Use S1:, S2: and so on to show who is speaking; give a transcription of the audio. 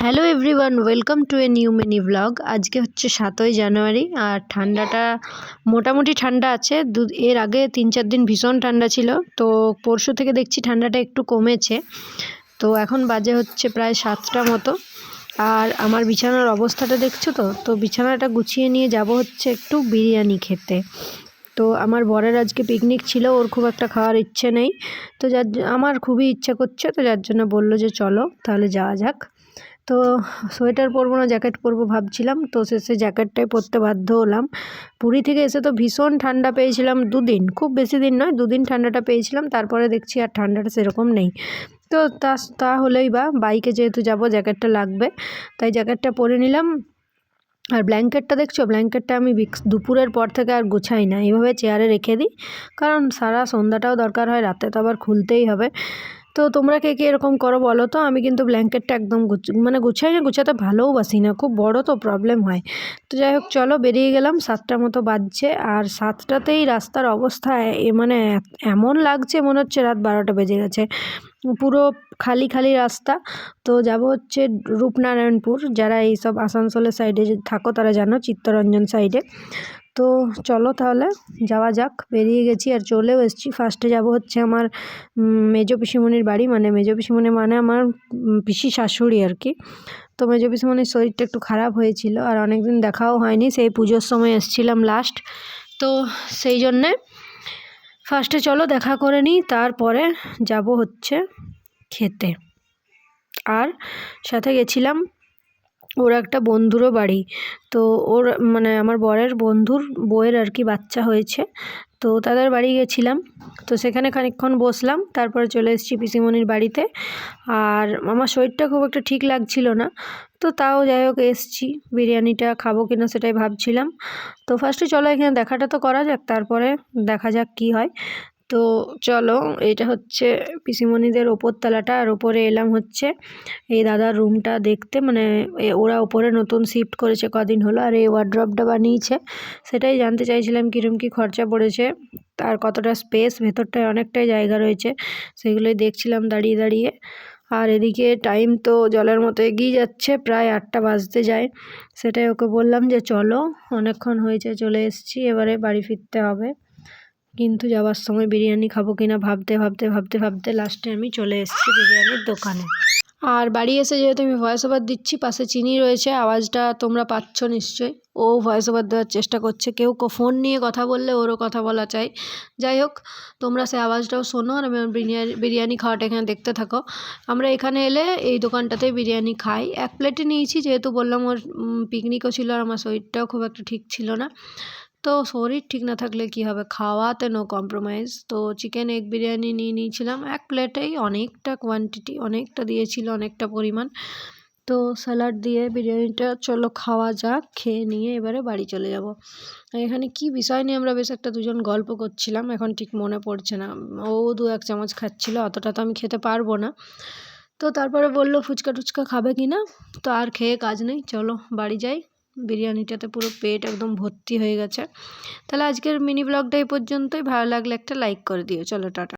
S1: Hello everyone, welcome to a new mini blog. আজকে হচ্ছে 7ই জানুয়ারি আর ঠান্ডাটা মোটামুটি ঠান্ডা আছে। এর আগে 3-4 দিন ভীষণ ঠান্ডা ছিল, তো পরশু থেকে দেখছি ঠান্ডাটা একটু কমেছে। তো এখন বাজে হচ্ছে প্রায় 7টা মতো। আর আমার বিছানার অবস্থাটা দেখছো তো বিছানাটা গুছিয়ে নিয়ে যাব হচ্ছে একটু বিরিয়ানি খেতে। তো আমার বরের আজকে পিকনিক ছিল, ওর খুব একটা খাওয়ার ইচ্ছে নেই, তো আমার খুবই ইচ্ছা করছে, তো যার জন্য বললো যে চলো তাহলে যাওয়া যাক। তো সোয়েটার পরবো না জ্যাকেট পরবো ভাবছিলাম, তো শেষে জ্যাকেটটাই পরতে বাধ্য হলাম। পুরী থেকে এসে তো ভীষণ ঠান্ডা পেয়েছিলাম, 2 দিন, খুব বেশি দিন নয়, 2 দিন ঠান্ডাটা পেয়েছিলাম। তারপরে দেখছি আর ঠান্ডাটা সেরকম নেই। তো তা হলেই বা, বাইকে যেহেতু যাব জ্যাকেটটা লাগবে, তাই জ্যাকেটটা পরে নিলাম। আর ব্ল্যাঙ্কেটটা দেখছো, ব্ল্যাঙ্কেটটা আমি দুপুরের পর থেকে আর গুছাই না, এইভাবে চেয়ারে রেখে দিই, কারণ সারা সন্ধ্যাটাও দরকার হয়, রাতে তো আবার খুলতেই হবে। তো তোমরা কে কে এরকম করো বলো তো। আমি কিন্তু ব্ল্যাঙ্কেটটা একদম গুছাই না, গুছাতে ভালোওবাসি না, খুব বড় তো প্রবলেম হয়। তো যাই হোক, চলো বেরিয়ে গেলাম। 7টা মতো বাজছে, আর 7টাতেই রাস্তার অবস্থা মানে এমন লাগছে মনে হচ্ছে রাত 12টা বেজে গেছে। পুরো খালি খালি রাস্তা। তো যাব হচ্ছে রূপনারায়ণপুর। যারা এইসব আসানসোলের সাইডে থাকো তারা জানো, চিত্তরঞ্জন সাইডে। তো চলো তাহলে যাওয়া যাক। বেরিয়ে গেছি আর চলেও এসেছি। ফার্স্টে যাব হচ্ছে আমার মেজো পিসিমণির বাড়ি, মানে মেজো পিসিমণি মানে আমার পিসি শাশুড়ি আর কি। তো মেজো পিসিমণির শরীরটা একটু খারাপ হয়েছিল, আর অনেক দিন দেখাও হয়নি, সেই পুজোর সময় এসেছিলাম লাস্ট। তো সেই জন্যে ফার্স্টে চলো দেখা করে নিই, তারপরে যাব হচ্ছে খেতে। আর সাথে গেছিলাম ওর একটা বন্ধুরও বাড়ি। তো ওর মানে আমার বরের বন্ধুর বউয়ের আর কি বাচ্চা হয়েছে, তো তাদের বাড়ি গেছিলাম। তো সেখানে খানিকক্ষণ বসলাম, তারপরে চলে এসেছি পিসিমণির বাড়িতে। আর আমার শরীরটা খুব একটা ঠিক লাগছিল না, তো তাও যাই হোক এসেছি। বিরিয়ানিটা খাবো কিনা সেটাই ভাবছিলাম। তো ফার্স্টে চলো এখানে দেখাটা তো করা যাক, তারপরে দেখা যাক কি হয়। তো চলো, এটা হচ্ছে পিসিমণিদের ওপরতলাটা, আর ওপরে এলাম হচ্ছে এই দাদার রুমটা দেখতে। মানে ওরা ওপরে নতুন শিফট করেছে কদিন হলো, আর এই ওয়ার্ড্রপটা বানিয়েছে, সেটাই জানতে চাইছিলাম কীরকম কী খরচা পড়েছে, আর কতটা স্পেস, ভেতরটায় অনেকটাই জায়গা রয়েছে, সেগুলোই দেখছিলাম দাঁড়িয়ে দাঁড়িয়ে। আর এদিকে টাইম তো জলের মতো এগিয়ে যাচ্ছে, প্রায় 8টা বাজতে যায়। সেটাই ওকে বললাম যে চলো, অনেকক্ষণ হয়েছে চলে এসেছি, এবারে বাড়ি ফিরতে হবে। কিন্তু যাওয়ার সময় বিরিয়ানি খাবো কিনা ভাবতে ভাবতে ভাবতে ভাবতে লাস্টে আমি চলে এসেছি বিরিয়ানির দোকানে। আর বাড়ি এসে যেহেতু আমি ভয়েস ওভার দিচ্ছি, পাশে চিনি রয়েছে, আওয়াজটা তোমরা পাচ্ছ নিশ্চয়ই। ও ভয়েস ওভার দেওয়ার চেষ্টা করছে, কেউ ফোন নিয়ে কথা বললে ওরও কথা বলা চাই। যাই হোক, তোমরা সে আওয়াজটাও শোনো, আর আমি বিরিয়ানি খাওয়াটা এখানে দেখতে থাকো। আমরা এখানে এলে এই দোকানটাতে বিরিয়ানি খাই। 1 প্লেটে নিয়েছি, যেহেতু বললাম ওর পিকনিকও ছিল, আর আমার শরীরটাও খুব একটা ঠিক ছিল না। তো শরীর ঠিক না থাকলে কি হবে, খাওয়াতে নো কম্প্রোমাইজ। তো চিকেন এগ বিরিয়ানি নিয়েছিলাম 1 প্লেটেই, অনেকটা কোয়ান্টিটি, অনেকটা দিয়েছিল, অনেকটা পরিমাণ। তো স্যালাড দিয়ে বিরিয়ানিটা চলো খাওয়া যাক, খেয়ে নিয়ে এবারে বাড়ি চলে যাব। এখানে কি বিষয় নিয়ে আমরা বেশ একটা দুজন গল্প করছিলাম, এখন ঠিক মনে পড়ছে না। ও 2-1 চামচ খাচ্ছিল, অতটা তো আমি খেতে পারবো না। তো তারপরে বললো ফুচকা টুচকা খাবে কিনা, তো আর খেয়ে কাজ নেই, চলো বাড়ি যাই। বিরিয়ানিটাতে পুরো পেট একদম ভর্তি হয়ে গেছে। তাহলে আজকের মিনি ব্লগটা এই পর্যন্তই। ভালো লাগলে একটা লাইক করে দিও। চলো টাটা।